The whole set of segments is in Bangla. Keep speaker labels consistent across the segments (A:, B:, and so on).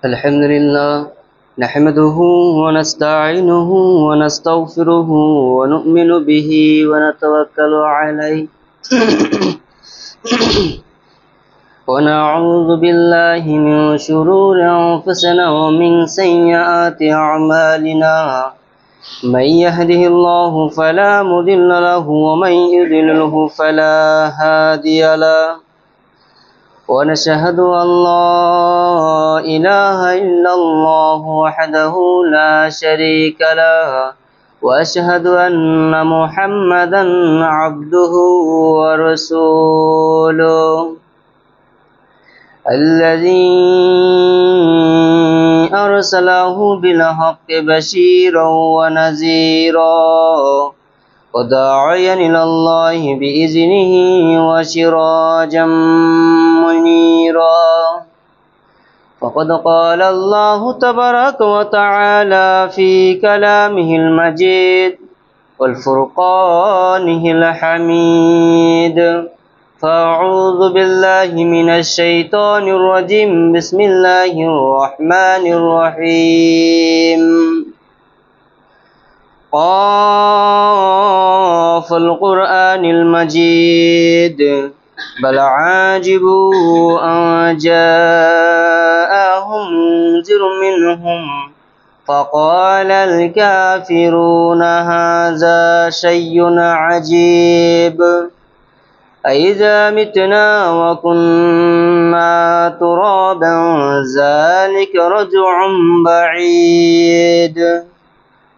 A: الحمد لله نحمده ونستعينه ونستغفره ونؤمن به ونتوكل عليه ونعوذ بالله من شرور أنفسنا ومن سيئات أعمالنا من يهده الله فلا مضل له ومن يضلله فلا هادي له ونشهد أن لا إله إلا الله وحده لا شريك له وأشهد أن محمدا عبده ورسوله الذي أرسله بالحق بشيرا ونذيرا وداعيا إلى الله بإذنه وسراجا منيرا فقد قال الله تبارك وتعالى في كلامه المجيد والفرقانه الحميد فأعوذ بالله من الشيطان الرجيم بسم الله الرحمن الرحيم قاف القرآن المجيد بل عاجبوا أن جاءهم منذر منهم فقال الكافرون هذا شيء عجيب أإذا متنا وكنا ترابا ذلك رجع بعيد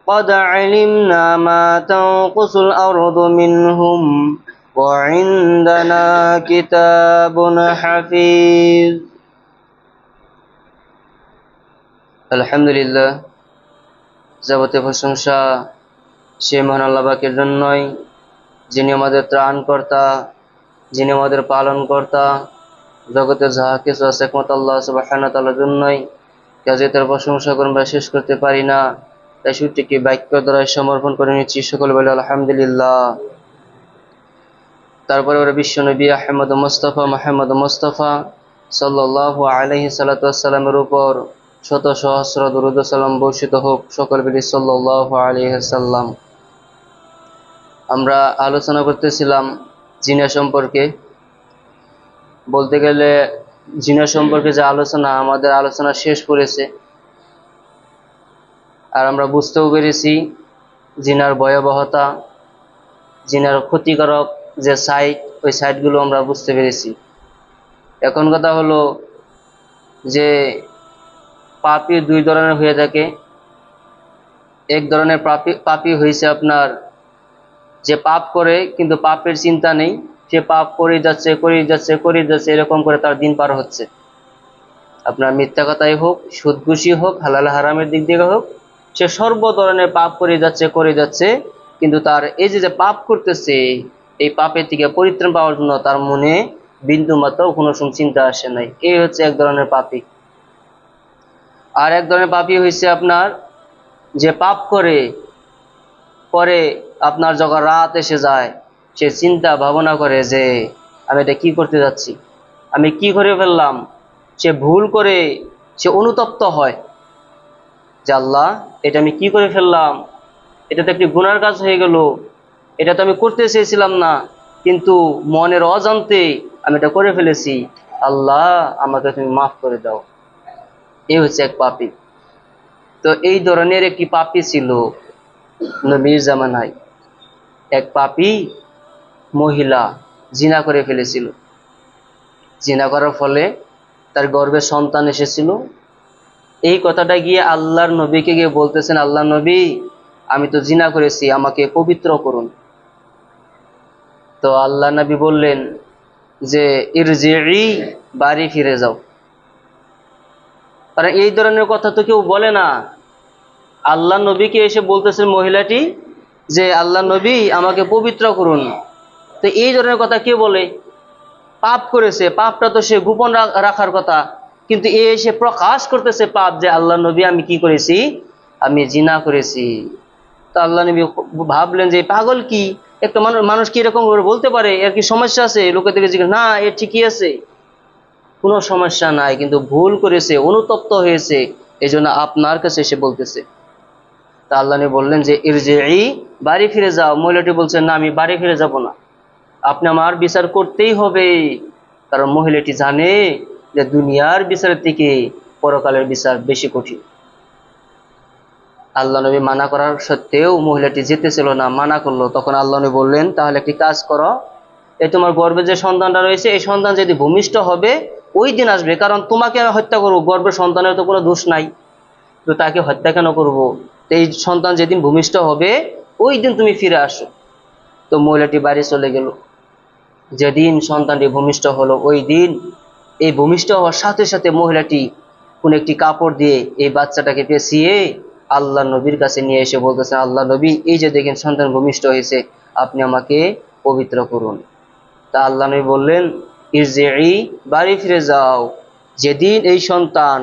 A: قد علمنا ما تنقص الأرض منهم وعندنا كتاب حفيظ الحمد لله যাবতীয় প্রশংসা সে মহান আল্লাহ পাকের জন্যই, যিনি আমাদের ত্রাণকর্তা, যিনি আমাদের পালনকর্তা। জগতে যাহা কিছু আছে একমাত্র আল্লাহ সুবহানাহু ওয়া তাআলার জন্যই। কাজে তার প্রশংসা করে আমরা শেষ করতে পারি না, তাই সুরটিকে বাক্য দ্বারা সমর্পণ করে নিচ্ছি। সকল বলে আলহামদুলিল্লাহ। তারপরে ওরা বিশ্ব নবী আহমদ মুস্তাফা সাল্লাল্লাহু আলাইহি সাল্লাতু ওয়াসসালামের উপর শত সহস্র দুরূদ ও সালাম বর্ষিত হোক। সকল বলি সাল্লাল্লাহু আলাইহি সাল্লাম। আমরা আলোচনা করতেছিলাম জিনা সম্পর্কে। বলতে গেলে জিনা সম্পর্কে যে আলোচনা, আমাদের আলোচনা শেষ করেছে, আর আমরা বুঝতেও পেরেছি জিনার ভয়াবহতা, জিনার ক্ষতিকারক যে সাইট, ওই সাইটগুলো আমরা বুঝতে পেরেছি। এখন কথা হলো যে পাপী দুই ধরনের হয়ে থাকে। এক ধরনের পাপী হয়েছে আপনার যে পাপ করে কিন্তু পাপের চিন্তা নেই, সে পাপ করে যাচ্ছে এরকম করে তার দিন পার হচ্ছে। আপনার মিথ্যা কথাই হোক, সুদ ঘুষি হোক, হালাল হারামের দিক থেকে হোক, সে সর্ব ধরনের পাপ করে যাচ্ছে, কিন্তু তার এই যে পাপ করতেছে, এই পাপের থেকে পরিত্রাণ পাওয়ার জন্য তার মনে বিন্দু মাত্র কোনো চিন্তা আসে নাই। এই হচ্ছে এক ধরনের পাপী। আর এক ধরনের পাপী হয়েছে আপনার যে পাপ করে পরে আপনার যখন রাত এসে যায়, সে চিন্তা ভাবনা করে যে আমি এটা কি করতে যাচ্ছি, আমি কি করে ফেললাম। সে ভুল করে সে অনুতপ্ত হয় যে আল্লাহ, এটা আমি কি করে ফেললাম, এটা তো একটি গুনার কাজ হয়ে গেল, এটা তো আমি করতে চেয়েছিলাম না, কিন্তু মনের অজান্তে আমি এটা করে ফেলেছি, আল্লাহ আমাকে তুমি মাফ করে দাও। এই হচ্ছে এক পাপী। তো এই ধরনের একটি পাপী ছিল নবীর জামানায়। এক পাপী মহিলা জিনা করে ফেলেছিল। জিনা করার ফলে তার গর্ভে সন্তান এসেছিল। এই কথাটা গিয়ে আল্লাহর নবীকে গিয়ে বলতেছেন, আল্লাহ নবী, আমি তো জিনা করেছি, আমাকে পবিত্র করুন। তো আল্লাহ নবী বললেন যে ইরজিই, বাড়ি ফিরে যাও। কারণ এই ধরনের কথা তো কেউ বলে না। আল্লাহ নবীকে এসে বলতেছেন মহিলাটি যে আল্লাহ নবী, আমাকে পবিত্র করুন। তো এই ধরনের কথা কে বলে? পাপ করেছে, পাপটা তো সে গোপন রাখার কথা, কিন্তু এ এসে প্রকাশ করতেছে পাপ, যে আল্লাহ নবী আমি কি করেছি, আমি জিনা করেছি। তো আল্লাহ নবী ভাবলেন যে পাগল কি, একটা মানুষ কি এরকম বলতে পারে, এর কি সমস্যা আছে? লোকে থেকে জিজ্ঞেস, না এর ঠিকই আছে। কোনো সমস্যা নাই, কিন্তু ভুল করেছে, অনুতপ্ত হয়েছে, এই জন্য আপনার কাছে এসে বলতেছে। তা আল্লাহ নবী বললেন যে ইরজিই, বাড়ি ফিরে যাও। মহিলাটি বলছেন, না আমি বাড়ি ফিরে যাব না, আপনি আমার বিচার করতেই হবে। কারণ মহিলাটি জানে যে দুনিয়ার বিচারের থেকে পরকালের বিচার বেশি কঠিন। আল্লাহ নবী মানা করার সত্ত্বেও মহিলাটি যেতেছিল না, মানা করলো। তখন আল্লাহ নবী বললেন, তাহলে একটি কাজ করো, এই তোমার গর্ভে যে সন্তানটা রয়েছে, এই সন্তান যদি ভূমিষ্ঠ হবে ওই দিন আসবে, কারণ তোমাকে আমি হত্যা করবো, গর্ভের সন্তানের তো কোনো দোষ নাই, তো তাকে হত্যা কেন করবো? তো এই সন্তান যেদিন ভূমিষ্ঠ হবে ওই দিন তুমি ফিরে আসো। তো মহিলাটি বাড়ি চলে গেল। যেদিন সন্তানটি ভূমিষ্ঠ হলো ওই দিন, এই ভূমিষ্ঠ হওয়ার সাথে সাথে মহিলাটি কোন একটি কাপড় দিয়ে এই বাচ্চাটাকে পেঁচিয়ে আল্লাহ নবীর কাছে নিয়ে এসে বলতেছেন, আল্লাহ নবী, এই যে দেখেন সন্তান ভূমিষ্ঠ হয়েছে, আপনি আমাকে পবিত্র করুন। তা আল্লাহ নবী বললেন, ইরজিই, বাড়ি ফিরে যাও। যেদিন এই সন্তান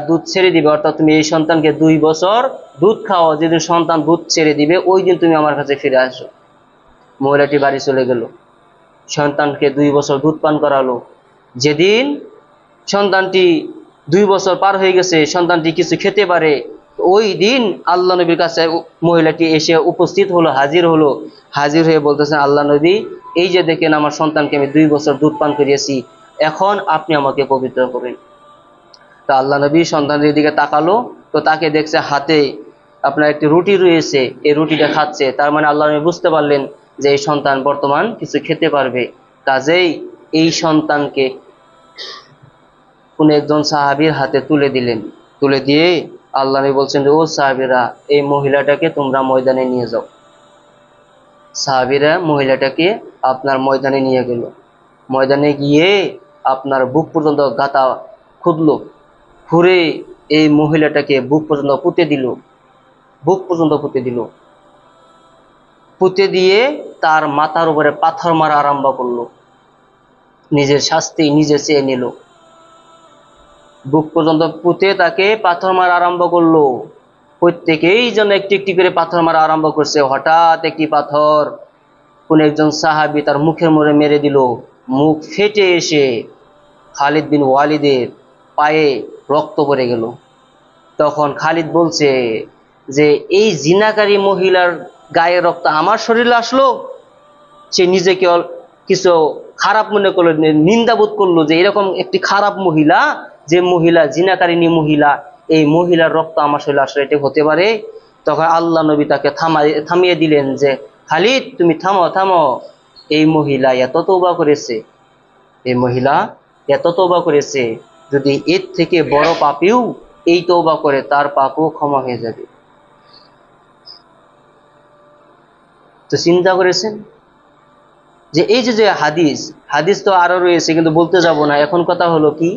A: দুধ ছেড়ে দিবে, অর্থাৎ তুমি এই সন্তানকে 2 বছর দুধ খাওয়া, যেদিন সন্তান দুধ ছেড়ে দিবে ওই দিন তুমি আমার কাছে ফিরে আসো। মহিলাটি বাড়ি চলে গেল, সন্তানকে 2 বছর দুধ পান করালো। যেদিন সন্তানটি 2 বছর পার হয়ে গেছে, সন্তানটি কিছু খেতে পারে, ওই দিন আল্লাহ নবীর কাছে মহিলাটি এসে উপস্থিত হলো, হাজির হয়ে বলতেছেন, আল্লাহ নবী, এই যে দেখেন আমার সন্তানকে আমি 2 বছর দুধ পান করিয়েছি, এখন আপনি আমাকে পবিত্র করেন। তো আল্লাহ নবী সন্তানের দিকে তাকালো, তো তাকে দেখছে হাতে আপনার একটি রুটি রয়েছে, এই রুটিটা খাচ্ছে। তার মানে আল্লাহ নবী বুঝতে পারলেন যে এই সন্তান বর্তমান কিছু খেতে পারবে। কাজেই এই সন্তানকে কোন একজন সাহাবীর হাতে তুলে দিলেন। তুলে দিয়ে আল্লাহ নবী বলছেন যে, ও সাহাবীরা, এই মহিলাটাকে তোমরা ময়দানে নিয়ে যাও। সাহাবীরা মহিলাটাকে আপনার ময়দানে নিয়ে গেল। ময়দানে গিয়ে আপনার বুক পর্যন্ত গাঁথা খুঁদলো, খুঁড়ে এই মহিলাটাকে বুক পর্যন্ত পুঁতে দিল, বুক পর্যন্ত পুঁতে দিল। পুঁতে দিয়ে তার মাথার উপরে পাথর মারা আরম্ভ করলো, নিজের শাস্তি নিজে চেয়ে নিল। বুক পর্যন্ত পুঁতে তাকে পাথর মারা আরম্ভ করলো। প্রত্যেকেই যেন একটি একটি করে পাথর মারা আরম্ভ করছে। হঠাৎ একটি পাথর কোন একজন সাহাবী তার মুখের মোড়ে মেরে দিল। মুখ ফেটে এসে খালিদ বিন ওয়ালিদের পায়ে রক্ত পড়ে গেল। তখন খালিদ বলছে যে, এই জিনাকারী মহিলার গায়ে রক্ত আমার শরীরে আসলো। সে নিজেকে কিছু খারাপ মনে করলো, নিন্দাবোধ করলো যে এরকম একটি খারাপ মহিলা, যে মহিলা জিনাকারিনী মহিলা, এই মহিলার রক্ত আমার শরীরে আসলে এটা হতে পারে? তখন আল্লাহ নবী তাকে থামিয়ে দিলেন যে, খালিদ, তুমি থামো থামো, এই মহিলা এত তওবা করেছে, এই মহিলা এত তওবা করেছে, যদি এর থেকে বড় পাপীও এই তওবা করে তার পাপও ক্ষমা হয়ে যাবে। তো চিন্তা করেছেন যে এই যে হাদিস, হাদিস তো আরো রয়েছে কিন্তু বলতে যাব না। এখন কথা হলো কি,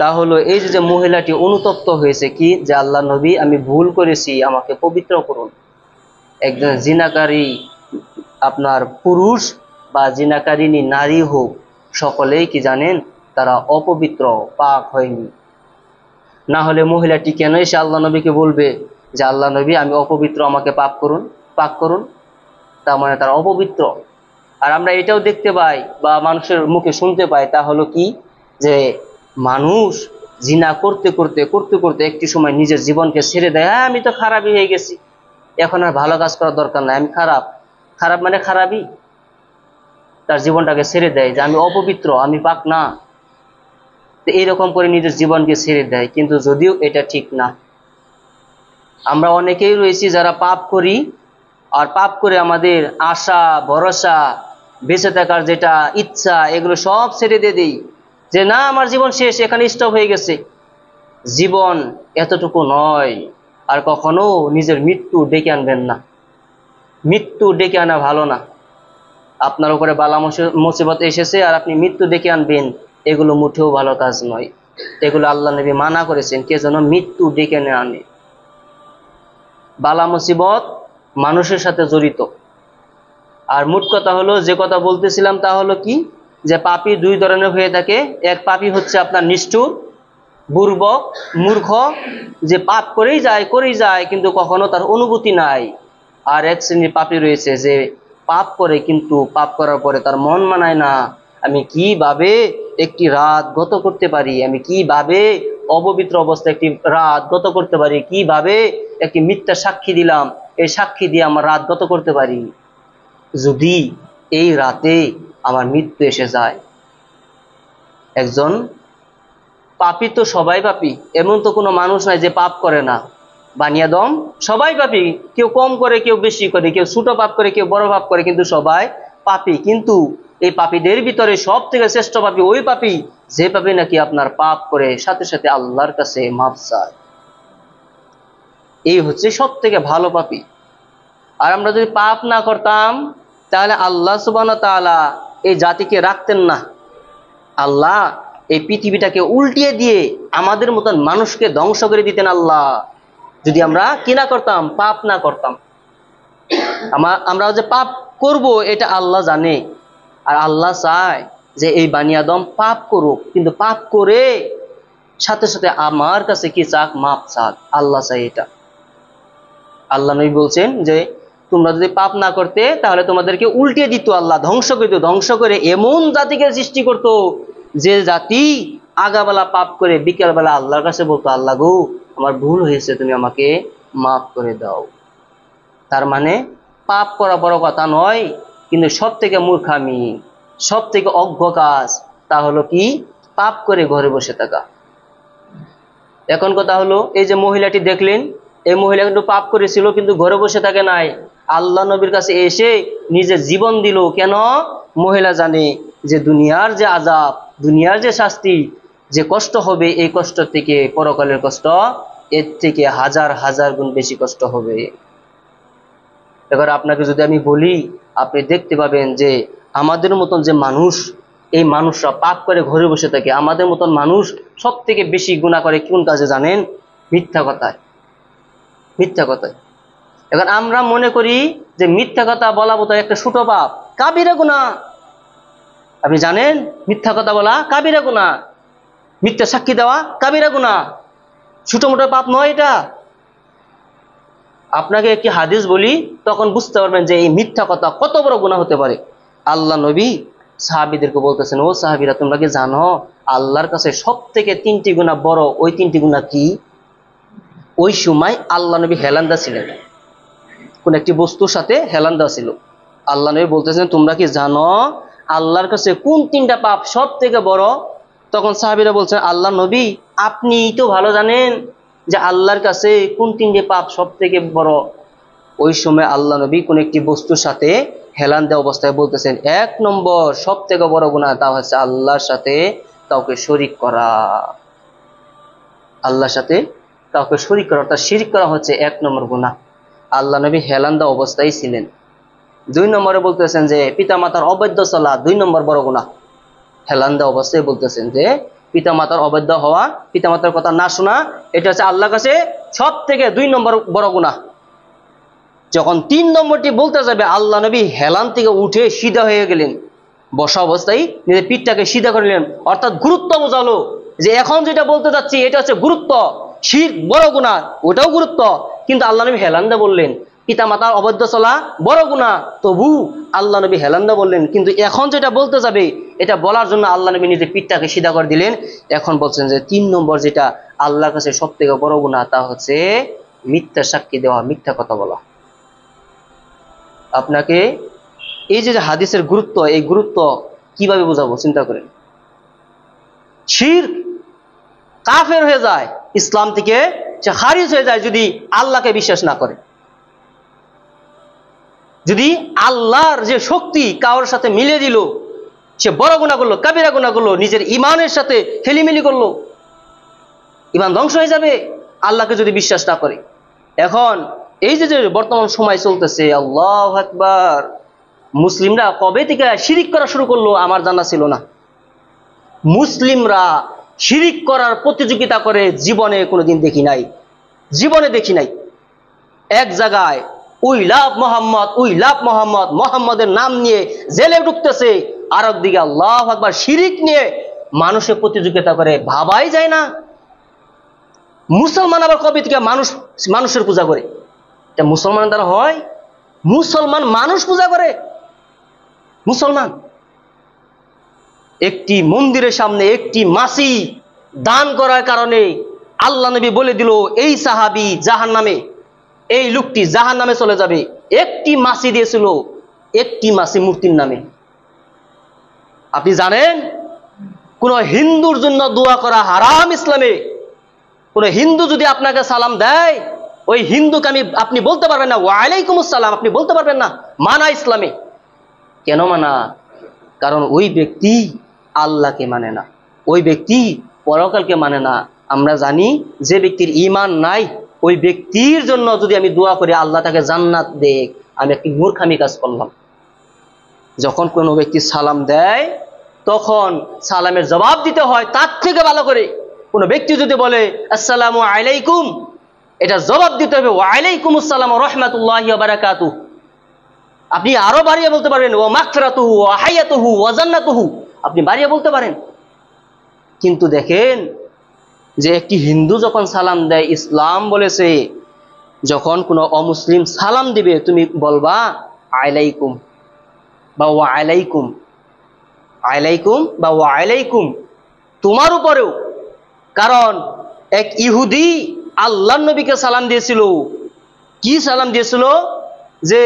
A: তা হলো এই যে মহিলাটি অনুতপ্ত হয়েছে কি, যে আল্লাহ নবী, আমি ভুল করেছি, আমাকে পবিত্র করুন। একজন জিনাকারী আপনার পুরুষ বা জিনাকারিনী নারী হোক, সকলেই কি জানেন, তারা অপবিত্র, পাক হয়নি। না হলে মহিলাটি কেন এসে আল্লাহ নবীকে বলবে যে, আল্লাহ নবী, আমি অপবিত্র, আমাকে পাক করুন, পাক করুন? তার মানে তারা অপবিত্র। আর আমরা এটাও দেখতে পাই বা মানুষের মুখে শুনতে পাই, তা হলো কি, যে মানুষ জিনা করতে করতে করতে করতে একটি সময় নিজের জীবনকে ছেড়ে দেয়। হ্যাঁ, আমি তো খারাপই হয়ে গেছি, এখন আর ভালো কাজ করার দরকার নাই, আমি খারাপ। খারাপ মানে খারাপই, তার জীবনটাকে ছেড়ে দেয় যে আমি অপবিত্র, আমি পাক না। তো এইরকম করে নিজের জীবনকে ছেড়ে দেয়, কিন্তু যদিও এটা ঠিক না। আমরা অনেকেই রয়েছি যারা পাপ করি, আর পাপ করে আমাদের আশা ভরসা, বেঁচে থাকার যেটা ইচ্ছা, এগুলো সব ছেড়ে দিয়ে দিই, যে না, আমার জীবন শেষ, এখানে স্টপ হয়ে গেছে। জীবন এতটুকু নয়। আর কখনো নিজের মৃত্যু ডেকে আনবেন না। মৃত্যু ডেকে আনা ভালো না। আপনার উপরে বালা মুসিবত এসেছে আর আপনি মৃত্যু ডেকে আনবেন, এগুলো মুঠেও ভালো কাজ নয়। এগুলো আল্লাহ নবী মানা করেছেন, কে যেন মৃত্যু ডেকে না আনে। বালা মুসিবত মানুষের সাথে জড়িত। আর মোট কথা হলো, যে কথা বলতেছিলাম তা হলো কি, যে পাপী 2 ধরনের হয়ে থাকে। এক পাপী হচ্ছে আপনার নিষ্ঠুর, বুর্বক, মূর্খ, যে পাপ করেই যায় কিন্তু কখনো তার অনুভূতি নাই। আর এক শ্রেণীর পাপী রয়েছে, যে পাপ করে কিন্তু পাপ করার পরে তার মন মানায় না, আমি কিভাবে একটি রাত গত করতে পারি, আমি কিভাবে অপবিত্র অবস্থায় একটি রাত গত করতে পারি, কিভাবে একটি মিথ্যা সাক্ষী দিলাম, এই সাক্ষী দিয়ে আমার রাত গত করতে পারি। যদি এই রাতে আমার মৃত্যু এসে যায়। একজন পাপী তো সবাই পাপী, এমন তো কোনো মানুষ নাই যে পাপ করে না। বানিয়াদম সবাই পাপী, কেউ কম করে, কেউ বেশি করে, কেউ ছোট পাপ করে, কেউ বড় পাপ করে, কিন্তু সবাই পাপী। কিন্তু এই পাপীদের ভিতরে সব থেকে শ্রেষ্ঠ পাপী ওই পাপী যে পাপী নাকি আপনার পাপ করে সাথে সাথে আল্লাহর কাছে মাফ চায়। এই হচ্ছে সব থেকে ভালো পাপী। আর আমরা যদি পাপ না করতাম তাহলে আল্লাহ সুবহানাহু ওয়া তাআলা এই জাতিকে রাখতেন না। আল্লাহ এই পৃথিবীটাকে উল্টিয়ে দিয়ে আমাদের মতন মানুষকে ধ্বংস করে দিতেন আল্লাহ, যদি আমরা কি না করতাম, পাপ না করতাম। আমরা যে পাপ করব এটা আল্লাহ জানে, আর আল্লাহ চায় যে এই বানি আদম পাপ করুক, কিন্তু পাপ করে সাথে সাথে আমার কাছে কি চাক, মাপ চাক। আল্লাহ চাই এটা। আল্লাহ নবী বলছেন যে তোমরা যদি পাপ না করতে তাহলে তোমাদেরকে উল্টিয়ে দিত, আল্লাহ ধ্বংস করে দিত, ধ্বংস করে এমন জাতিকে সৃষ্টি করত যে জাতি আগাবেলা পাপ করে বিকেলবেলা আল্লাহর কাছে বলতো, আল্লাহ গো আমার ভুল হয়েছে, তুমি আমাকে মাফ করে দাও। তার মানে পাপ করা বড় কথা নয়, কিন্তু সব থেকে মূর্খামি, সব থেকে অজ্ঞ কাজ তা হলো কি, পাপ করে ঘরে বসে থাকা। এখন কথা হলো, এই যে মহিলাটি দেখলেন, এই মহিলা কিন্তু পাপ করেছিল কিন্তু ঘরে বসে থাকে নাই, আল্লাহ নবীর কাছে এসে নিজের জীবন দিল। কেন? মহিলা জানে যে দুনিয়ার যে আযাব, দুনিয়ার যে শাস্তি, যে কষ্ট হবে, এই কষ্ট থেকে পরকালের কষ্ট এর থেকে হাজার হাজার গুণ বেশি কষ্ট হবে। এবার আপনাকে যদি আমি বলি, আপনি দেখতে পাবেন যে আমাদের মতন যে মানুষ, এই মানুষরা পাপ করে ঘরে বসে থাকে। আমাদের মতন মানুষ সব থেকে বেশি গুনাহ করে কোন কাজে জানেন? মিথ্যা কথায়। মিথ্যা কথায়। এখন আমরা মনে করি যে মিথ্যা কথা বলা বোধহয় একটা ছোট পাপ, কাবিরা গুনাহ। আপনি জানেন মিথ্যা কথা বলা কাবিরা গুনাহ, মিথ্যা সাক্ষী দেওয়া কাবিরা গুনাহ, ছোট মোটো পাপ নয় এটা। আপনাকে একটি হাদিস বলি, তখন বুঝতে পারবেন যে এই মিথ্যা কথা কত বড় গুনাহ হতে পারে। আল্লাহ নবী সাহাবীদেরকে বলতেছেন, ও সাহাবীরা তোমরা কি জানো আল্লাহর কাছে সব থেকে 3টি গুনাহ বড়? ওই 3টি গুনাহ কি? ওই সময় আল্লাহ নবী হেলান্দা ছিলেন, কোন একটি বস্তুর সাথে হেলান্দা ছিল। আল্লাহ নবী বলতেছেন, তোমরা কি জানো আল্লাহর কাছে কোন 3টা পাপ সব থেকে বড়? তখন সাহাবীরা বলছেন, আল্লাহ নবী আপনি তো ভালো জানেন যে আল্লাহর কাছে কোন 3টে পাপ সব থেকে বড়। ওই সময় আল্লাহ নবী কোন একটি বস্তুর সাথে হেলান দেওয়া অবস্থায় বলতেছেন, 1 নম্বর সব থেকে বড় গুনাহ তা হচ্ছে আল্লাহর সাথে কাউকে শরীক করা। আল্লাহর সাথে কাউকে শরীক করা, অর্থাৎ শিরক করা হচ্ছে 1 নম্বর গুনাহ। আল্লাহ নবী হেলান দেওয়া অবস্থায় ছিলেন। 2 নম্বরে বলতেছেন যে পিতামাতার অবৈধ চলা 2 নম্বর বড় গুনাহ। হেলান দেওয়া অবস্থায় বলতেছেন যে পিতামাতার অবৈধ হওয়া, পিতামাতার কথা না শোনা, এটা হচ্ছে আল্লাহর কাছে সব থেকে 2 নম্বর বড় গুনাহ। যখন 3 নম্বরটি বলতে যাবে, আল্লাহ নবী হেলান থেকে উঠে সিধা হয়ে গেলেন, বসা অবস্থায় নিজের পিঠটাকে সিধা করে নিলেন, অর্থাৎ গুরুত্ব বোঝালো যে এখন যেটা বলতে যাচ্ছি এটা হচ্ছে গুরুত্ব। শিরক বড় গুনাহ, ওটাও গুরুত্ব, কিন্তু আল্লাহ নবী হেলান্দা বললেন। পিতামাতার অবৈধ চলা বড় গুনাহ, তবু আল্লাহ নবী হেলান্দা বললেন। কিন্তু এখন যেটা বলতে যাবে এটা বলার জন্য আল্লাহ নবী নিজের পিঠটাকে সিধা করে দিলেন। এখন বলছেন যে 3 নম্বর যেটা আল্লাহর কাছে সব থেকে বড় গুনাহ তা হচ্ছে মিথ্যা সাক্ষী দেওয়া, মিথ্যা কথা বলা। আপনাকে এই যে হাদিসের গুরুত্ব, এই গুরুত্ব কিভাবে বোঝাবো চিন্তা করেন। শিরক, কাফের হয়ে যায়, ইসলাম থেকে সে খারিজ হয়ে যায় যদি আল্লাহকে বিশ্বাস না করে। যদি আল্লাহর যে শক্তি কারোর সাথে মিলিয়ে দিল, সে বড় গুনাহ করলো, কাবিরা গুনাহ করলো, নিজের ইমানের সাথে হেলিমেলি করলো, ইমান ধ্বংস হয়ে যাবে আল্লাহকে যদি বিশ্বাস না করে। এখন এই যে বর্তমান সময় চলতেছে, আল্লাহু আকবার, মুসলিমরা কবে থেকে শিরিক করা শুরু করলো আমার জানা ছিল না। মুসলিমরা শিরিক করার প্রতিযোগিতা করে জীবনে কোনোদিন দেখি নাই, জীবনে দেখি নাই। এক জায়গায় we love Mohammad, we love Mohammad, মোহাম্মদের নাম নিয়ে জেলে ঢুকতেছে, আর একদিকে আল্লাহু আকবার শিরিক নিয়ে মানুষের প্রতিযোগিতা করে, ভাবাই যায় না। মুসলমান আবার কবে থেকে মানুষের পূজা করে? এটা মুসলমানের দ্বারা হয়? মুসলমান মানুষ পূজা করে, মুসলমান।
B: একটি মন্দিরের সামনে একটি মাছি দান করার কারণে আল্লাহ নবী বলে দিল এই সাহাবী জাহান্নামে, এই লোকটি জাহান্নামে চলে যাবে। একটি মাছি দিয়েছিল, একটি মাছি মূর্তির নামে। আপনি জানেন কোন হিন্দুর জন্য দোয়া করা হারাম ইসলামে। কোন হিন্দু যদি আপনাকে সালাম দেয়, ওই হিন্দুকে আপনি বলতে পারবেন না ওয়ালাইকুম আসসালাম, আপনি বলতে পারবেন না, মানা ইসলামে। কেন মানা? কারণ ওই ব্যক্তি আল্লাহকে মানে না, ওই ব্যক্তি পরকালকে মানে না। আমরা জানি যে ব্যক্তির ঈমান নাই, ওই ব্যক্তির জন্য যদি আমি দোয়া করি আল্লাহ তাকে জান্নাত দেখ, আমি একটি মূর্খামি কাজ করলাম। যখন কোনো ব্যক্তি সালাম দেয় তখন সালামের জবাব দিতে হয় তার থেকে ভালো করে। কোনো ব্যক্তি যদি বলে আসসালামু আলাইকুম, এটা জবাব দিতে হবে ওয়ালাইকুম আসসালাম ওয়া রাহমাতুল্লাহি ওয়া বারাকাতুহু। আপনি আরো বাড়িয়ে বলতে পারবেন ওয়া মাগফিরাতুহু ওয়া হায়াতুহু ওয়া জান্নাতুহু, আপনি বাড়িয়ে বলতে পারেন। কিন্তু দেখেন যে একটি হিন্দু যখন সালাম দেয়, ইসলাম বলেছে যখন কোনো অমুসলিম সালাম দিবে তুমি বলবা আলাইকুম বা ওয়া আলাইকুম, আলাইকুম বা ওয়া আলাইকুম, তোমার উপরেও। কারণ এক ইহুদি আল্লাহর নবীকে সালাম দিয়েছিল। কি সালাম দিয়েছিল? যে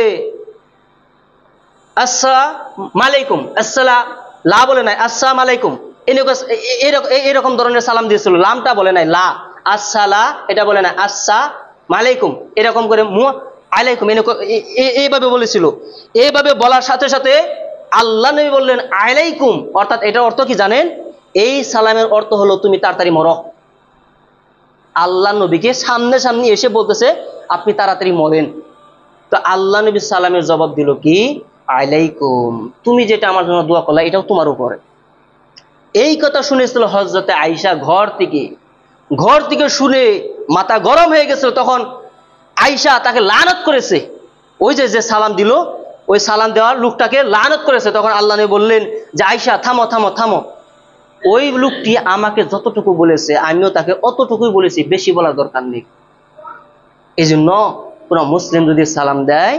B: আসসালামু আলাইকুম, আসসালাম লা বলে নাই, আসসালামু আলাইকুম, এরকম ধরনের সালাম দিয়েছিল। লামটা বলে নাই, লা আসসালা এটা বলে নাই, আসসালামু আলাইকুম এরকম করে আলাইকুম এইভাবে বলেছিল। এইভাবে বলার সাথে সাথে আল্লাহ নবী বললেন আলাইকুম, অর্থাৎ এটার অর্থ কি জানেন? এই সালামের অর্থ হলো তুমি তাড়াতাড়ি মরো। আল্লাহ নবীকে সামনে সামনে এসে বলতেছে আপনি তাড়াতাড়ি মরেন। তো আল্লাহ নবী সালামের জবাব দিল কি আলাইকুম, তুমি যেটা আমার জন্য দোয়া করলা এটাও তোমার উপরে। এই কথা শুনেছিল হযরতে আয়েশা ঘর থেকে শুনে মাথা গরম হয়ে গেছিল। তখন আয়েশা তাকে লানত করেছে, ওই যে সালাম দিল ওই সালাম দেওয়ার লোকটাকে লানত করেছে। তখন আল্লাহ নবী বললেন যে আয়েশা থামো থামো থামো, ওই লোকটি আমাকে যতটুকু বলেছে আমিও তাকে অতটুকুই বলেছি, বেশি বলার দরকার নেই। এই জন্য কোন মুসলিম যদি সালাম দেয়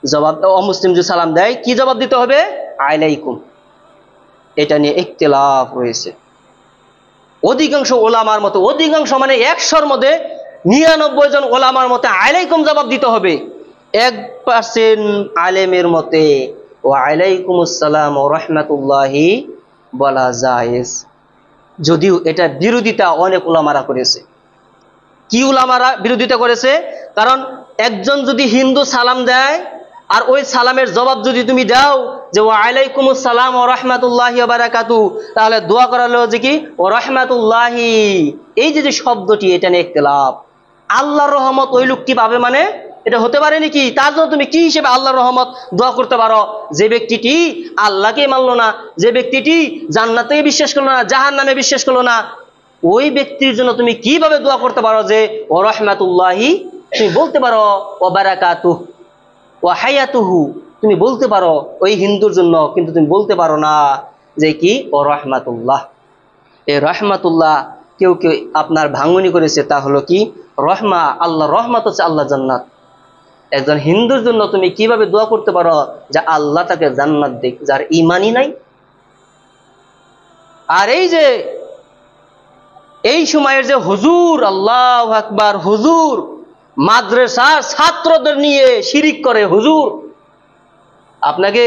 B: জবাব, অমুসলিম যদি সালাম দেয় কি জবাব দিতে হবে? আলাইকুম। এটা নিয়ে ইখতিলাফ রয়েছে। অধিকাংশ ওলামার মতে, অধিকাংশ মানে 100-র মধ্যে 99 জন ওলামার মতে আলাইকুম জবাব দিতে হবে। 1% আলেমের মতে ওয়ালাইকুম আসসালাম ওয়া রাহমাতুল্লাহি বলা জায়েজ। যদিও এটা বিরোধিতা অনেক উলামারা করেছে। কি উলামারা বিরোধিতা করেছে? কারণ একজন যদি হিন্দু সালাম দেয় আর ওই সালামের জবাব যদি তুমি দাও যে ওয়ালাইকুম আসসালাম ওয়া রাহমাতুল্লাহি ওয়া বারাকাতুহু, তাহলে দোয়া করা হলো যে কি ওয়া রাহমাতুল্লাহি, এই যে শব্দটি এটা নিয়ে ইখতিলাফ। আল্লাহর রহমত ওই লোকটি পাবে মানে এটা হতে পারে নাকি? তার জন্য তুমি কি হিসেবে আল্লাহর রহমত দোয়া করতে পারো? যে ব্যক্তিটি আল্লাহকে মানলো না, যে ব্যক্তিটি জান্নাতে বিশ্বাস করলো না, জাহান্নামে বিশ্বাস করলো না, ওই ব্যক্তির জন্য তুমি কিভাবে দোয়া করতে পারো যে ওয়া রাহমাতুল্লাহি? তুমি বলতে পারো ওয়া বারাকাতুহু ওয়া হায়াতুহু, তুমি বলতে পারো ওই হিন্দুর জন্য, কিন্তু তুমি বলতে পারো না যে কি ওয়া রাহমাতুল্লাহ। এই রাহমাতুল্লাহ কেউ কেউ আপনার ভাঙনি করেছে, তা হলো কি রহমা, আল্লাহ রহমত হচ্ছে আল্লাহ জান্নাত। একজন হিন্দুর জন্য তুমি কিভাবে দোয়া করতে পারো যে আল্লাহ তাকে জান্নাত দিক, যার ঈমানই নাই? আর এই সময়ের যে হুজুর, আল্লাহু আকবার, হুজুর মাদ্রাসার ছাত্রদের নিয়ে শিরিক করে হুজুর। আপনাকে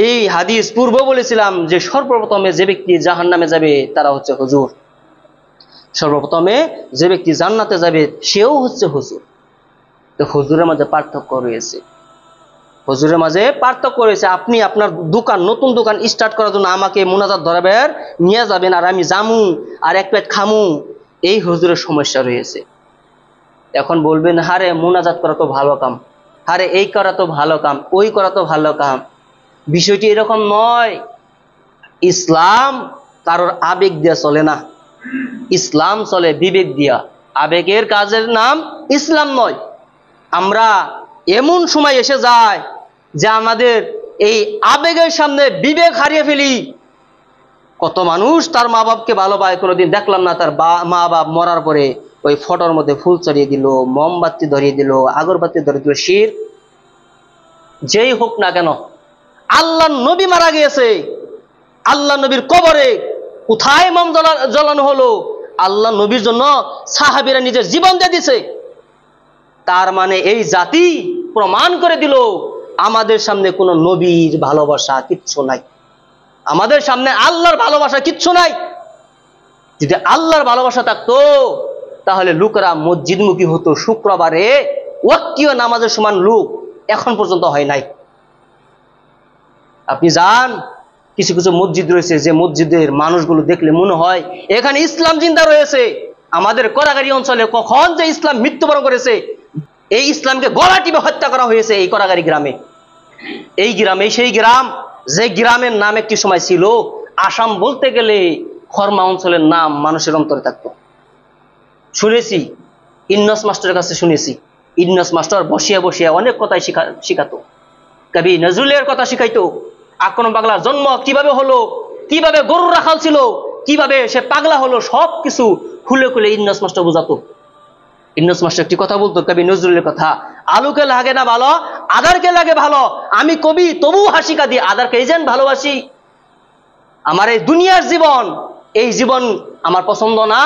B: এই হাদিস পূর্ব বলেছিলাম যে সর্বপ্রথমে যে ব্যক্তি জাহান্নামে যাবে তারা হচ্ছে হুজুর, সর্বপ্রথমে যে ব্যক্তি জান্নাতে যাবে সেও হচ্ছে হুজুর। তো হুজুরের মাঝে পার্থক্য রয়েছে, হুজুরের মাঝে পার্থক্য রয়েছে। আপনি আপনার দোকান, নতুন দোকান স্টার্ট করার জন্য আমাকে মুনাজাত ধরাবেন, নিয়ে যাবেন, আর আমি জামু আর এক প্লেট খামু, এই হুজুরের সমস্যা রয়েছে। এখন বলবেন হারে মুনাজাত করা তো ভালো কাম, হারে এই করা তো ভালো কাম, ওই করা তো ভালো কাম। বিষয়টি এরকম নয়। ইসলাম কারোর আবেগ দিয়া চলে না, ইসলাম চলে বিবেক দিয়া। আবেগের কাজের নাম ইসলাম নয়। আমরা এমন সময় এসে যায় যে আমাদের এই আবেগের সামনে বিবেক হারিয়ে ফেলি। কত মানুষ তার মা বাপকে ভালো পায়, কোনোদিন দেখলাম না তার মা বাপ মরার পরে ওই ফটোর মধ্যে ফুল চড়িয়ে দিল, মোমবাতি ধরিয়ে দিল, আগরবাতি ধরিয়ে দিল। শিরক যেই হোক না কেন, আল্লাহর নবী মারা গিয়েছে, আল্লাহ নবীর কবরে কোথায় মোম জ্বালানো হলো? আল্লাহ নবীর জন্য সাহাবীরা নিজের জীবন দিয়ে দিছে। তার মানে এই জাতি প্রমাণ করে দিল আমাদের সামনে কোনো নবীর ভালোবাসা কিচ্ছু নাই, আমাদের সামনে আল্লাহর ভালোবাসা কিচ্ছু নাই। যদি আল্লাহর ভালোবাসা থাকতো তাহলে লোকেরা মসজিদমুখী হতো। শুক্রবারে ওয়াক্তীয় নামাজের সমান লোক এখন পর্যন্ত হয় নাই। আপনি যান, কিছু কিছু মসজিদ রয়েছে যে মসজিদের মানুষগুলো দেখলে মনে হয় এখানে ইসলাম জিন্দা রয়েছে। আমাদের কড়াগাড়ি অঞ্চলে কখন যে ইসলাম মৃত্যুবরণ করেছে, এই ইসলামকে গলা টিপে হত্যা করা হয়েছে এই কড়াগাড়ি গ্রামে। এই গ্রামে সেই গ্রাম যে গ্রামের নাম একটি সময় ছিল আসাম বলতে গেলে খরমা অঞ্চলের নাম মানুষের অন্তরে থাকতো। শুনেছি ইন্নস মাস্টারের কাছে শুনেছি, ইন্নস মাস্টার বসিয়া বসিয়া অনেক কথাই শিখাতো। কবি নজরুলের কথা শিখাইতো। আকরম পাগলার জন্ম কিভাবে হলো, কিভাবে গরু রাখাল ছিল, কিভাবে সে পাগলা হলো, সবকিছু খুলে খুলে ইন্নস মাস্টার বোঝাতো। ইন্নস মাস্টার একটি কথা বলতো কবি নজরুলের কথা, আলুকে লাগে না ভালো আদারকে লাগে ভালো, আমি কবি তবু হাসি কাঁদি আদারকে যেন ভালোবাসি। আমার এই দুনিয়ার জীবন, এই জীবন আমার পছন্দ না,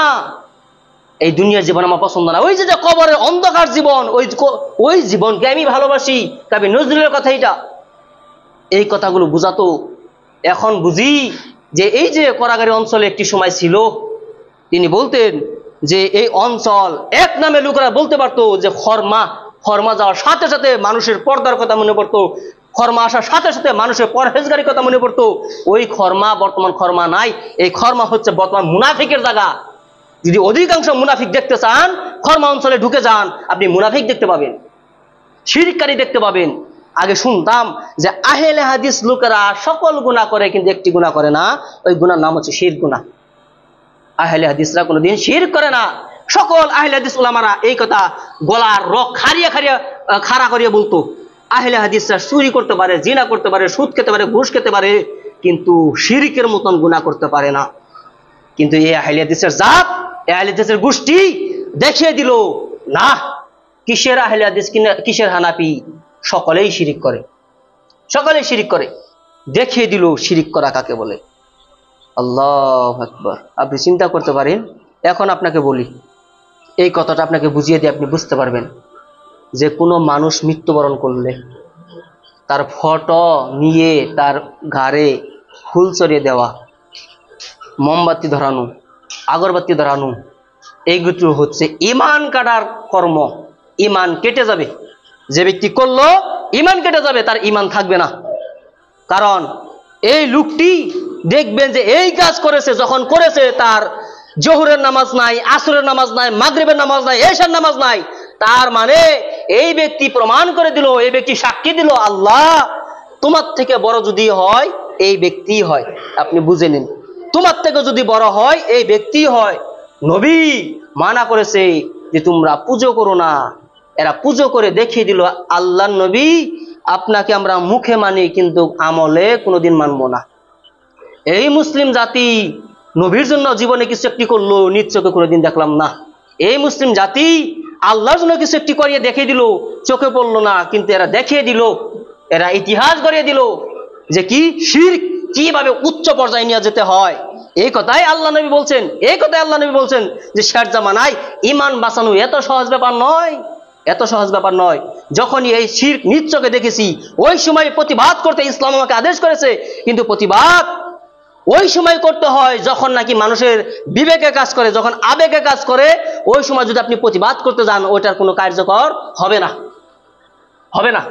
B: এই দুনিয়ার জীবন আমার পছন্দ না। ওই যে কবরের অন্ধকার জীবন, ওই জীবনকে আমি ভালোবাসি। কবি নজরুলের কথা এটা, এই কথাগুলো বুঝাতো। এখন বুঝি যে এই যে কড়াগাড়ি অঞ্চলে একটি সময় ছিল, তিনি বলতেন যে এই অঞ্চল এক নামে লোকেরা বলতে পারতো যে খরমা। খরমা যাওয়ার সাথে সাথে মানুষের পর্দার কথা মনে পড়তো, খরমা আসার সাথে সাথে মানুষের পরহেজগারির কথা মনে পড়তো। ওই খরমা বর্তমান খরমা নাই, এই খরমা হচ্ছে বর্তমান মুনাফিকের জায়গা। যদি অধিকাংশ মুনাফিক দেখতে চান, খরমা অঞ্চলে ঢুকে যান, আপনি মুনাফিক দেখতে পাবেন, শিরকারী দেখতে পাবেন। আগে শুনতাম যে আহলে হাদিস লোকেরা সকল গুনাহ করে কিন্তু একটি গুনাহ করে না, ওই গুনার নাম হচ্ছে শিরক গুনাহ। আহলে হাদিসরা কোনোদিন শিরক করে না। সকল আহলে হাদিস উলামারা এই কথা গলার রক খাড়িয়া খাড়িয়া খাড়া করিয়া বলতো। আহলে হাদিসরা চুরি করতে পারে, জিনা করতে পারে, সুদ খেতে পারে, ঘুষ খেতে পারে, কিন্তু শিরকের মতন গুনাহ করতে পারে না। কিন্তু এই আহলে হাদিসের জাত, আহলে হাদিসের গোষ্ঠী দেখিয়ে দিল না, কিসের আহলে হাদিস কিসের হানাফি, সকলেই শিরিক করে, সকলেই শিরিক করে। দেখিয়ে দিল শিরিক করা কাকে বলে। আল্লাহু আকবার। আপনি চিন্তা করতে পারেন। এখন আপনাকে বলি, এই কথাটা আপনাকে বুঝিয়ে দিয়ে আপনি বুঝতে পারবেন যে কোনো মানুষ মৃত্যুবরণ করলে তার ফটো নিয়ে তার ঘাড়ে ফুল চড়িয়ে দেওয়া, মোমবাতি ধরানো, আগরবাতি ধরানো, এইগুলো হচ্ছে ঈমান কাটার কর্ম। ঈমান কেটে যাবে, যে ব্যক্তি করলো ঈমান কেটে যাবে, তার ঈমান থাকবে না। কারণ এই লোকটি দেখবেন যে এই কাজ করেছে, যখন করেছে তার জোহরের নামাজ নাই, আসরের নামাজ নাই, মাগরিবের নামাজ নাই, এশার নামাজ নাই। তার মানে এই ব্যক্তি প্রমাণ করে দিল, এই ব্যক্তি সাক্ষী দিল, আল্লাহ তোমার থেকে বড় যদি হয় এই ব্যক্তি হয়। আপনি বুঝে নিন, তোমার থেকে যদি বড় হয় এই ব্যক্তি হয়। নবী মানা করেছে যে তোমরা পুজো করো না, এরা পুজো করে দেখিয়ে দিল আল্লাহ নবী আপনাকে আমরা মুখে মানি কিন্তু আমলে কোনোদিন মানবো না। এই মুসলিম জাতি নবীর জন্য জীবনে কিছু একটি করলো, নিজ চোখে কোনোদিন দেখলাম না। এই মুসলিম জাতি আল্লাহর জন্য কিছু একটি করিয়ে দেখিয়ে দিল, চোখে পড়লো না, কিন্তু এরা দেখিয়ে দিল, এরা ইতিহাস গড়িয়ে দিল যে কি শিরক কিভাবে উচ্চ পর্যায়ে নিয়ে যেতে হয়। এই কথাই আল্লাহ নবী বলছেন, এই কথাই আল্লাহ নবী বলছেন যে শেষ জামানায় ঈমান বাঁচানো এত সহজ ব্যাপার নয়, এত সহজ ব্যাপার নয়। যখনই এই শিরক নিজ চোখে দেখেছি ওই সময় প্রতিবাদ করতে ইসলাম আমাকে আদেশ করেছে, কিন্তু প্রতিবাদ ওই সময় করতে হয় যখন নাকি মানুষের বিবেকে কাজ করে, যখন আবেগে কাজ করে। ওই সময় যদি আপনি প্রতিবাদ করতে যান ওইটার কোনো কার্যকর হবে না, হবে না।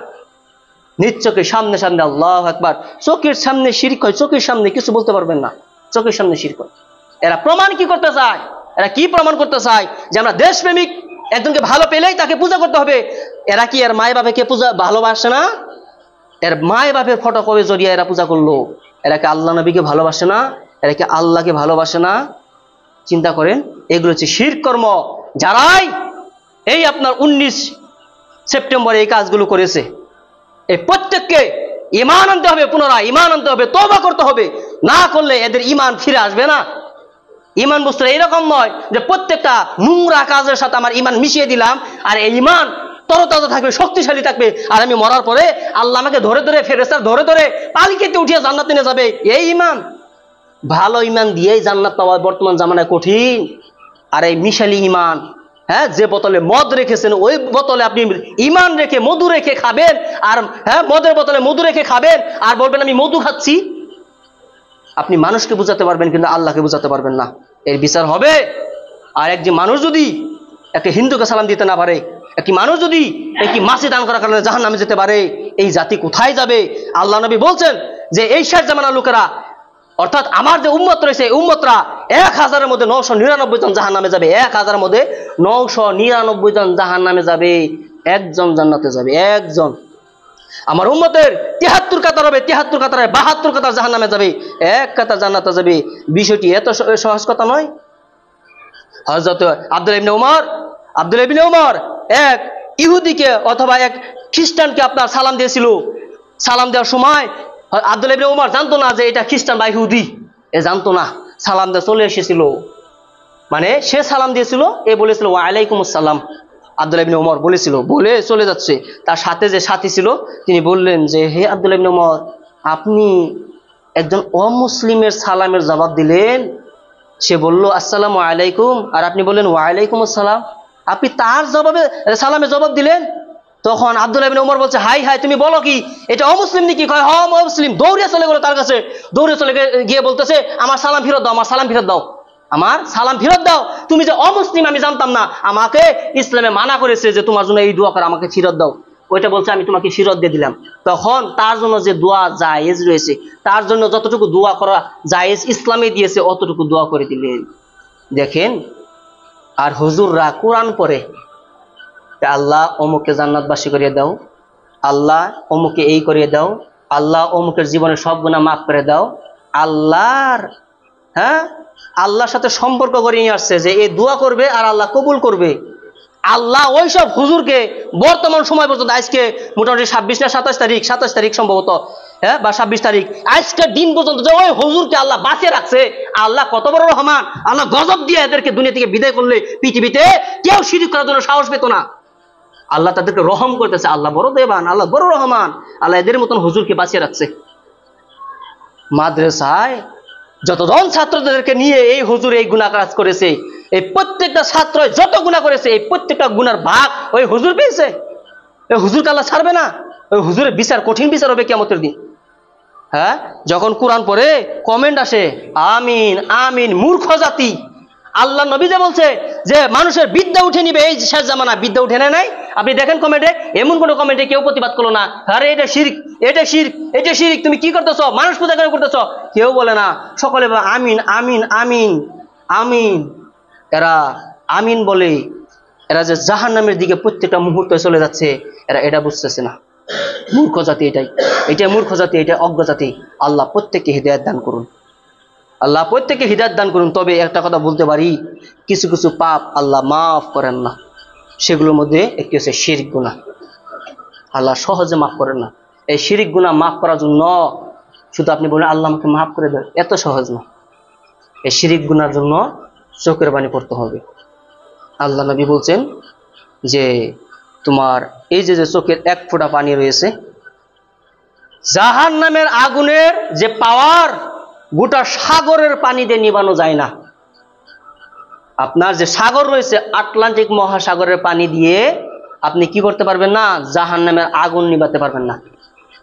B: নিজ চোখের সামনে সামনে আল্লাহু আকবার, চোখের সামনে শিরক হয়, চোখের সামনে কিছু বলতে পারবেন না, চোখের সামনে শিরক হয়। এরা প্রমাণ কি করতে চায়? এরা কি প্রমাণ করতে চায়? যে আমরা দেশপ্রেমিক, একজনকে ভালো পেলেই তাকে পূজা করতে হবে। এরা কি এর মায় বাবাকে পূজা ভালোবাসে না? এর মায় বাপের ফটো কবে জড়িয়ে এরা পূজা করলো? এরা কি আল্লাহ নবীকে ভালোবাসে না? এরা কি আল্লাহকে ভালোবাসে না? চিন্তা করেন, এগুলো হচ্ছে শিরক কর্ম। যারাই এই আপনার 19 সেপ্টেম্বরে এই কাজগুলো করেছে, এই প্রত্যেককে ঈমান আনতে হবে, পুনরায় ঈমান আনতে হবে, তওবা করতে হবে। না করলে এদের ঈমান ফিরে আসবে না। ঈমান বস্তুটা এরকম নয় যে প্রত্যেকটা নোংরা কাজের সাথে আমার ঈমান মিশিয়ে দিলাম আর এই ঈমান তরতাজা থাকবে, শক্তিশালী থাকবে, আর আমি মরার পরে আল্লাহ আমাকে ধরে ধরে ফেরেশতা ধরে ধরে পালকিতে উঠিয়ে জান্নাতে নিয়ে যাবে। এই ঈমান ভালো ইমান দিয়েই জান্নাত পাওয়া বর্তমান জামানায় কঠিন। আর এই মিশালি ইমান, হ্যাঁ, যে বোতলে মদ রেখেছেন ওই বোতলে আপনি ইমান রেখে মধু রেখে খাবেন, আর হ্যাঁ মদের বোতলে মধু রেখে খাবেন আর বলবেন আমি মধু খাচ্ছি। আপনি মানুষকে বুঝাতে পারবেন কিন্তু আল্লাহকে বুঝাতে পারবেন না, এর বিচার হবে। আর একজন মানুষ যদি একটা হিন্দুকে সালাম দিতে না পারে, একটি মানুষ যদি একটি মাসি দান করার কারণে জাহান্নামে যেতে পারে, এই জাতি কোথায় যাবে? আল্লাহ নবী বলছেন যে এই শেষ জামানার লোকেরা, অর্থাৎ আমার যে উম্মত রয়েছে উম্মতরা 1000-এর মধ্যে 999 জন জাহান্নামে যাবে, 1000-এর মধ্যে 999 জন জাহান্নামে যাবে, একজন জান্নাতে যাবে, একজন। আমার উম্মতের 73 কাতার হবে, 73 কাতারে 72 কাতার জাহান্নামে যাবে, এক কাতার জান্নাতে যাবে। বিষয়টি এত সহজ কথা নয়। হযরত আব্দুল্লাহ ইবনে উমর এক ইহুদিকে অথবা এক খ্রিস্টানকে আপনার সালাম দিয়েছিল। সালাম দেওয়ার সময় আব্দুল্লাহ ইবনে উমর জানতো না যে এটা খ্রিস্টান বা ইহুদি, এ জানতো না। সালাম দিয়ে চলে এসেছিল, মানে সে সালাম দিয়েছিল, এ বলেছিল ওয়া আলাইকুম আসসালাম। আব্দুল্লাহ ইবনে উমর বলেছিল, বলে চলে যাচ্ছে, তার সাথে যে সাথী ছিল তিনি বললেন যে হে আব্দুল্লাহ ইবনে উমর, আপনি একজন অমুসলিমের সালামের জবাব দিলেন। সে বলল আসসালামু আলাইকুম, আর আপনি বললেন ওয়া আলাইকুম আসসালাম, আপনি তার সালামে জবাব দিলেন। তখন আব্দুল্লাহ ইবনে উমর বলছে হাই হাই, তুমি বলো কি, এটা অমুসলিম নাকি? কয় হ্যাঁ অমুসলিম। দৌড়ে চলে গেল তার কাছে, দৌড়ে চলে গিয়ে বলতেছে আমার সালাম ফেরত দাও, আমার সালাম ফেরত দাও, আমার সালাম ফেরত দাও। তুমি যে অমুসলিম আমি জানতাম না, আমাকে ইসলামে মানা করেছে যে তোমার জন্য এই দোয়া করে, আমাকে ফেরত দাও। ওইটা বলছে আমি তোমাকে ফেরত দিয়ে দিলাম। তখন তার জন্য যে দোয়া জায়েজ রয়েছে, তার জন্য যতটুকু দোয়া করা জায়েজ ইসলামে দিয়েছে অতটুকু দোয়া করে দিলেন। দেখেন, আর হুজুররা কোরআন পড়ে আল্লাহ অমুককে জান্নাতবাসী করিয়ে দাও, আল্লাহ অমুকে এই করিয়ে দাও, আল্লাহ অমুকের জীবনে সব গুনাহ মাফ করে দাও। আল্লাহর সাথে সম্পর্ক করে নিয়ে আসছে যে এই দোয়া করবে আর আল্লাহ কবুল করবে। আল্লাহ ওইসব হুজুরকে বর্তমান সময় পর্যন্ত, আজকে মোটামুটি 26 না 27 তারিখ সম্ভবত, হ্যাঁ বা 26 তারিখ, আজকের দিন পর্যন্ত যে ওই হুজুরকে আল্লাহ বাঁচিয়ে রাখছে। আল্লাহ কত বড় রহমান! আল্লাহ গজব দিয়ে এদেরকে দুনিয়া থেকে বিদায় করলে পৃথিবীতে কেউ শিরক করার জন্য সাহস পেত না। আল্লাহ তাদেরকে রহম করতেছে, আল্লাহ বড় দেবান, আল্লাহ বড় রহমান, আল্লাহ এদের মতন হুজুরকে বাঁচিয়ে রাখছে। মাদ্রাসায় যতজন ছাত্রদেরকে নিয়ে এই হুজুর এই গুনাহ কাজ করেছে, এই প্রত্যেকটা ছাত্র যত গুনাহ করেছে এই প্রত্যেকটা গুনার ভাগ ওই হুজুর পেয়েছে। ওই হুজুরকে আল্লাহ ছাড়বে না, ওই হুজুরের বিচার, কঠিন বিচার হবে কিয়ামতের দিন। হ্যাঁ, যখন কোরআন পড়ে কমেন্ট আসে আমিন আমিন মূর্খ জাতি। আল্লাহ নবী যে বলছে যে মানুষের বিদ্যা উঠে নিবে, এই শেষ জামানা বিদ্যা উঠে নেয় নাই। আপনি দেখেন কমেন্টে, এমন কোনো কমেন্টে কেউ প্রতিবাদ করলো না, আরে এটা শিরক, এটা শিরক, এটা শিরক, তুমি কি করতেছো, মানুষ পূজা কেন করতেছো, কেউ বলে না। সকলে বলে আমিন আমিন আমিন আমিন। এরা আমিন বলে এরা যে জাহান্নামের দিকে প্রত্যেকটা মুহূর্তে চলে যাচ্ছে, এরা এটা বুঝতেছে না। মূর্খ জাতি এটাই মূর্খ জাতি, এটা অজ্ঞ জাতি। আল্লাহ প্রত্যেককে হিদায়াত দান করুন, আল্লাহ প্রত্যেককে হিদায়াত দান করুন। তবে একটা কথা বলতে পারি, কিছু কিছু পাপ আল্লাহ মাফ করেন না, সেগুলোর মধ্যে একটি হচ্ছে শিরক গুনাহ। আল্লাহ সহজে মাফ করেন না। এই শিরক গুনাহ মাফ করার জন্য শুধু আপনি বলেন আল্লাহ আমাকে মাফ করে দেন, এত সহজ না। এই শিরক গুনার জন্য চোখের পানি পড়তে হবে। আল্লাহ নবী বলছেন যে তোমার এই যে চোখের এক ফোঁটা পানি রয়েছে, জাহান্নামের আগুনের যে পাওয়ার গোটা সাগরের পানি দিয়ে নিবানো যায় না। আপনার যে সাগর রয়েছে আটলান্টিক মহাসাগরের পানি দিয়ে আপনি কি করতে পারবেন না, জাহান্নামের আগুন নিবাতে পারবেন না।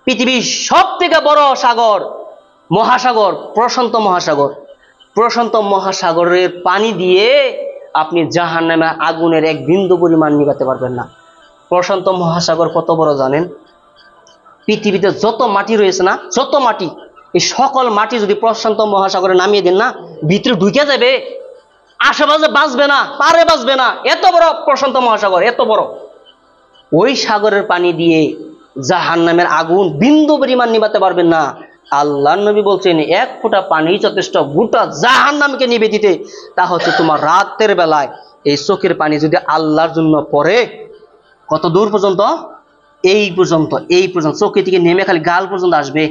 B: পৃথিবীর সব থেকে বড় সাগর মহাসাগর প্রশান্ত মহাসাগর, প্রশান্ত মহাসাগরের পানি দিয়ে আপনি জাহান্নামের আগুনের এক বিন্দু পরিমাণ নিবাতে পারবেন না। প্রশান্ত মহাসাগর কত বড় জানেন? পৃথিবীতে যত মাটি রয়েছে না, যত মাটি, এই সকল মাটি যদি প্রশান্ত মহাসাগরে নামিয়ে দেন না, ভিতরে ঢুকে যাবে, আশেপাশে বাঁচবে না, পারে বাঁচবে না। এত বড় প্রশান্ত মহাসাগর, এত বড়। ওই সাগরের পানি দিয়ে জাহান্নামের আগুন বিন্দু পরিমাণ নিবাতে পারবেন না। আল্লাহর নবী বলছেন এক ফোঁটা পানি যথেষ্ট গোটা জাহান্নামকে নিবে দিতে। তা হচ্ছে তোমার রাতের বেলায় এই চোখের পানি যদি আল্লাহর জন্য পড়ে, কত দূর পর্যন্ত? এই পর্যন্ত, এই পর্যন্ত চোখে থেকে নেমে খালি গাল পর্যন্ত আসবে,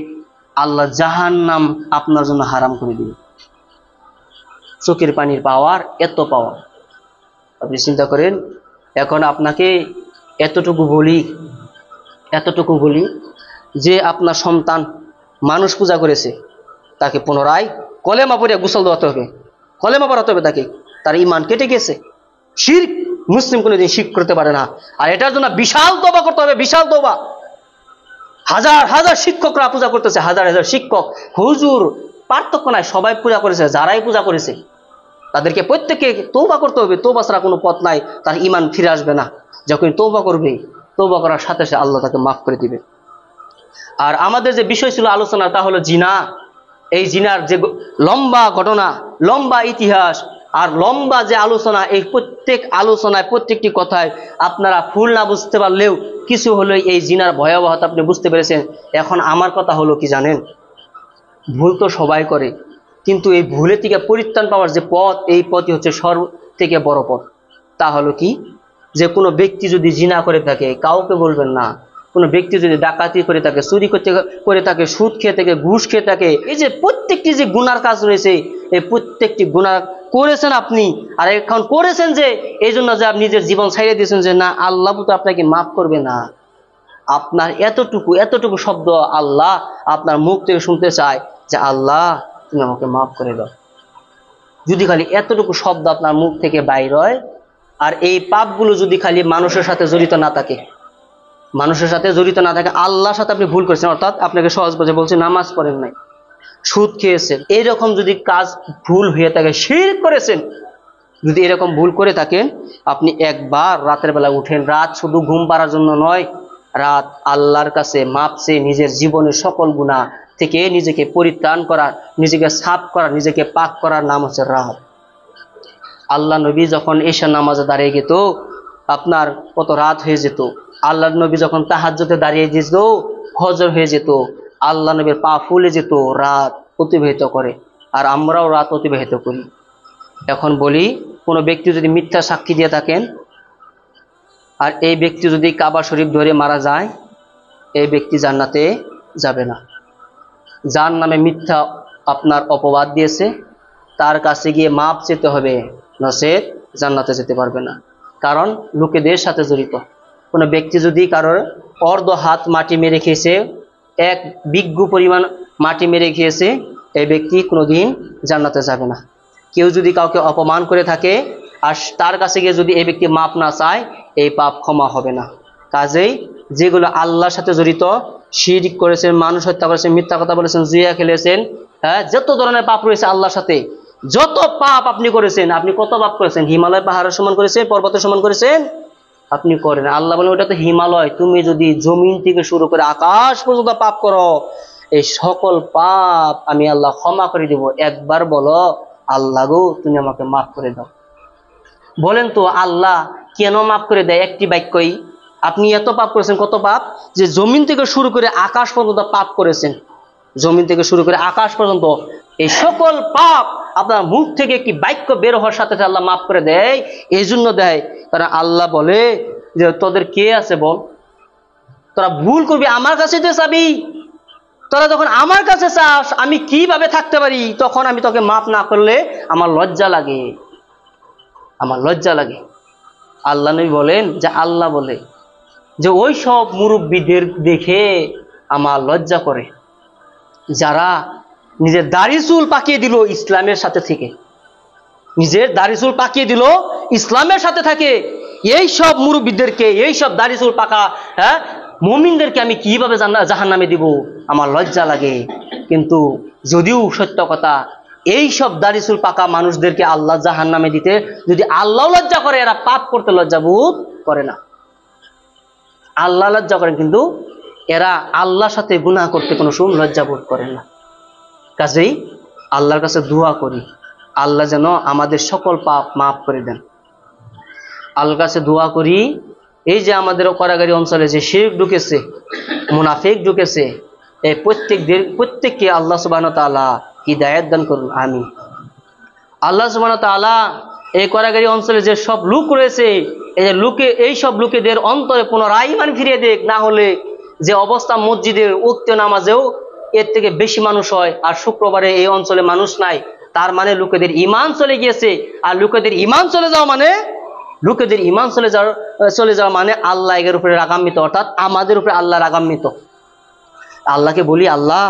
B: আল্লাহ জাহান্নাম আপনার জন্য হারাম করে দিবে। চোখের পানির পাওয়ার, এত পাওয়ার। আপনি চিন্তা করেন, এখন আপনাকে এতটুকু বলি যে আপনার সন্তান মানুষ পূজা করেছে, তাকে পুনরায় কলেমা পড়ে গোসল দেওয়াতে হবে, কলেমা পড়াতে হবে তাকে, তার ইমান কেটে গেছে। শিরক, মুসলিম কোনোদিন শিরক করতে পারে না। আর এটার জন্য বিশাল তওবা করতে হবে, বিশাল তওবা। হাজার হাজার শিক্ষকরা পূজা করতেছে, হাজার হাজার শিক্ষক, হুজুর, পার্থক্য নাই, সবাই পূজা করেছে, যারাই পূজা করেছে তাদেরকে প্রত্যেককে তওবা করতে হবে। তওবা ছাড়া কোনো পথ নাই, তার ইমান ফিরে আসবে না। যখন তওবা করবে, তওবা করার সাথে সাথে আল্লাহ তাকে মাফ করে দিবে। আর আমাদের যে বিষয় ছিল আলোচনা, তা হলো জিনা। এই জিনার যে লম্বা ঘটনা, লম্বা ইতিহাস, আর লম্বা যে আলোচনা, এই প্রত্যেক আলোচনায়, প্রত্যেকটি কথায় আপনারা ফুল না বুঝতে পারলেও কিছু হলো এই জিনার ভয়াবহতা আপনি বুঝতে পেরেছেন। এখন আমার কথা হলো কি জানেন, ভুল তো সবাই করে, কিন্তু এই ভুলের থেকে পরিত্রাণ পাওয়ার যে পথ, এই পথই হচ্ছে সব থেকে বড় পথ। তা হলো কি, যে কোনো ব্যক্তি যদি জিনা করে থাকে কাউকে বলবেন না। কোনো ব্যক্তি যদি ডাকাতি করে থাকে, চুরি করে থাকে, সুদ খেয়ে থাকে, ঘুষ খেয়ে থাকে, এই যে প্রত্যেকটি যে গুনার কাজ রয়েছে, এই প্রত্যেকটি গুনাহ করেছেন আপনি, আর এখন করেছেন যে এই জন্য যে আপনি নিজের জীবন ছাইড়ে দিয়েছেন, যে না আল্লাহ তো আপনাকে মাফ করবে না। আপনার এতটুকু শব্দ আল্লাহ আপনার মুখ থেকে শুনতে চায় যে আল্লাহ তুমি আমাকে মাফ করে দাও। যদি খালি এতটুকু শব্দ আপনার মুখ থেকে বাইর হয়, আর এই পাপগুলো যদি খালি মানুষের সাথে জড়িত না থাকে, মানুষের সাথে জড়িত না থাকে, আল্লাহর সাথে আপনি ভুল করেছেন, অর্থাৎ আপনাকে সহজ ভাষায় বলছি নামাজ পড়েন নাই, সুদ খেয়েছেন, এইরকম যদি কাজ ভুল হয়ে থাকে, শিরক করেছেন, যদি এরকম ভুল করে থাকেন, আপনি একবার রাতের বেলা উঠেন। রাত শুধু ঘুম পাড়ার জন্য নয়, রাত আল্লাহর কাছে মাপ চেয়ে নিজের জীবনের সকল গুনাহ থেকে নিজেকে পরিত্রাণ করার, নিজেকে সাফ করার, নিজেকে পাক করার নাম হচ্ছে রাত। আল্লাহ নবী যখন এশা নামাজে দাঁড়িয়ে যেত, আপনার কত রাত হয়ে যেত। আল্লাহ নবী যখন তাহাজ্জুদে দাঁড়িয়ে যেত, ফজর হয়ে যেত, আল্লাহ নবীর পা ফুলে যেত রাত অতিবাহিত করে। আর আমরাও রাত অতিবাহিত করি। এখন বলি, কোনো ব্যক্তি যদি মিথ্যা সাক্ষী দিয়ে থাকেন, আর এই ব্যক্তি যদি কাবা শরীফ ধরে মারা যায়, এই ব্যক্তি জান্নাতে যাবে না। যার নামে মিথ্যা আপনার অপবাদ দিয়েছে, তার কাছে গিয়ে মাপ চেতে হবে, নচেৎ জান্নাতে যেতে পারবে না। কারণ লোকেদের সাথে জড়িত। কোনো ব্যক্তি যদি কারোর অর্ধ হাত মাটি মেরে খেয়েছে, এক বিঘ্ন পরিমাণ মাটি মেরে খেয়েছে, এই ব্যক্তি কোনোদিন জান্নাতে যাবে না। কেউ যদি কাউকে অপমান করে থাকে, আর তার কাছে গিয়ে যদি এই ব্যক্তি মাপ না চায়, এই পাপ ক্ষমা হবে না। কাজেই যেগুলো আল্লাহর সাথে জড়িত, শিরক করেছেন, মানুষ হত্যা করেছেন, মিথ্যা কথা বলেছেন, জুয়া খেলেছেন, হ্যাঁ, যত ধরনের পাপ রয়েছে আল্লাহর সাথে, যত পাপ আপনি করেছেন, আপনি কত পাপ করেছেন? হিমালয় পাহাড়ের সমান করেছেন, পর্বতের সমান করেছেন? আপনি করেন। আল্লাহ বলেন ওটা তো হিমালয়, তুমি যদি জমিন থেকে শুরু করে আকাশ পর্যন্ত পাপ করো, এই সকল পাপ আমি আল্লাহ ক্ষমা করে দিব। একবার বলো আল্লাহ গো তুমি আমাকে মাফ করে দাও। বলেন তো আল্লাহ কেন মাফ করে দেয়? একটি বাক্যই। আপনি এত পাপ করেছেন, কত পাপ, যে জমিন থেকে শুরু করে আকাশ পর্যন্ত পাপ করেছেন, জমিন থেকে শুরু করে আকাশ পর্যন্ত এই সকল পাপ আপনার মুখ থেকে একটি বাক্য বের হওয়ার সাথে সাথে আল্লাহ মাফ করে দেয়। এই জন্য দেয় কারণ আল্লাহ বলে যে তোদের কে আছে বল, তোরা ভুল করবি আমার কাছে যে চাবি, তোরা যখন আমার কাছে চাস আমি কিভাবে থাকতে পারি, তখন আমি তোকে মাফ না করলে আমার লজ্জা লাগে, আমার লজ্জা লাগে। আল্লাহ নবী বলেন যে আল্লাহ বলে যে ওই সব মুরব্বীদের দেখে আমার লজ্জা করে, যারা নিজের দাড়ি চুল পাকিয়ে দিল ইসলামের সাথে থেকে, নিজের দাড়ি চুল পাকিয়ে দিল ইসলামের সাথে থাকে, এই সব মুরব্বীদেরকে, এই সব দাড়ি চুল পাকা মুমিনদেরকে আমি কিভাবে জাহান্নামে দিব, আমার লজ্জা লাগে। কিন্তু যদিও সত্য কথা, এই সব দাড়ি চুল পাকা মানুষদেরকে আল্লাহ জাহান্নামে দিতে যদি আল্লাহ লজ্জা করে, এরা পাপ করতে লজ্জা বোধ করে না। আল্লাহ লজ্জা করেন, কিন্তু এরা আল্লাহর সাথে গুনাহ করতে কোনো সময় লজ্জা বোধ করে না। কাজেই আল্লাহর কাছে দোয়া করি, আল্লাহ যেন আমাদের সকল পাপ মাফ করে দেন। আল্লাহর কাছে দোয়া করি, এই যে আমাদের কারাগারি অঞ্চলে যে শিরক ঢুকেছে, মুনাফিক ঢুকেছে, এই প্রত্যেককে আল্লাহ সুবহানাহু ওয়া তাআলা হিদায়াত দান করুন, আমিন। আল্লাহ সুবহানাহু ওয়া তাআলা এই কারাগারি অঞ্চলে যে সব লোক রয়েছে, এই সব লোকেদের অন্তরে পুনরায় ঈমান ফিরিয়ে দেখ। না হলে যে অবস্থা মসজিদের উক্ত নামাজেও এর থেকে বেশি মানুষ হয়, আর শুক্রবারে এই অঞ্চলে মানুষ নাই, তার মানে লোকেদের ঈমান চলে গিয়েছে। আর লোকেদের ঈমান চলে যাওয়া মানে, লোকেদের ঈমান চলে যাওয়া মানে আল্লাহ এর উপরে রাগান্বিত, অর্থাৎ আমাদের উপরে আল্লাহ রাগান্বিত। আল্লাহকে বলি, আল্লাহ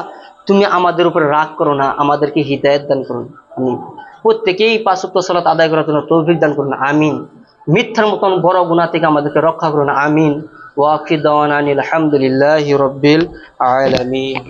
B: তুমি আমাদের উপরে রাগ করো না, আমাদেরকে হিদায়াত দান করো না। আমিন। প্রত্যেকেই 5 ওয়াক্ত সালাত আদায় করার জন্য তৌফিক দান করুন, আমিন। মিথ্যার মতন বড় গুনাহ থেকে আমাদেরকে রক্ষা করুন, আমিন। ওয়া আখির দাওয়ানা আনিল হামদুলিল্লাহি রাব্বিল আলামিন।